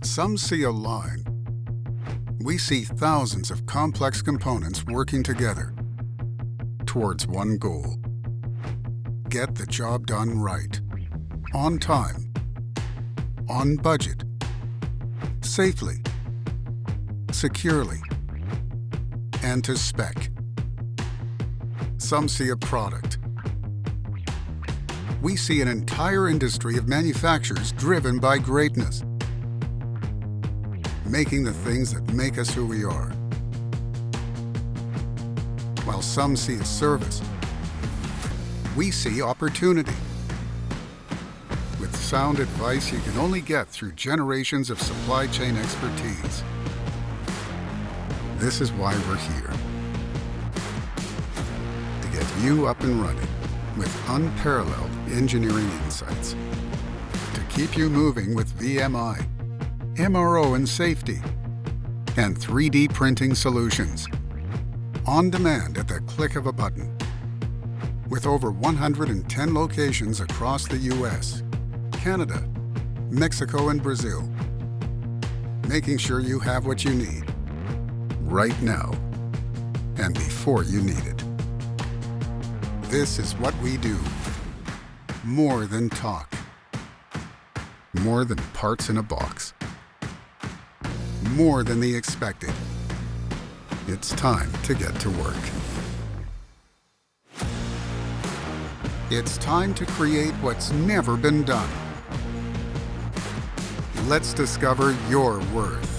Some see a line. We see thousands of complex components working together towards one goal. Get the job done right, on time, on budget, safely, securely, and to spec. Some see a product. We see an entire industry of manufacturers driven by greatness, making the things that make us who we are. While some see a service, we see opportunity. With sound advice you can only get through generations of supply chain expertise. This is why we're here. To get you up and running with unparalleled engineering insights. To keep you moving with VMI, MRO and Safety, and 3D printing solutions. On demand at the click of a button. With over 110 locations across the US, Canada, Mexico, and Brazil. Making sure you have what you need right now and before you need it. This is what we do. More than talk. More than parts in a box. More than the expected. It's time to get to work. It's time to create what's never been done. Let's discover your worth.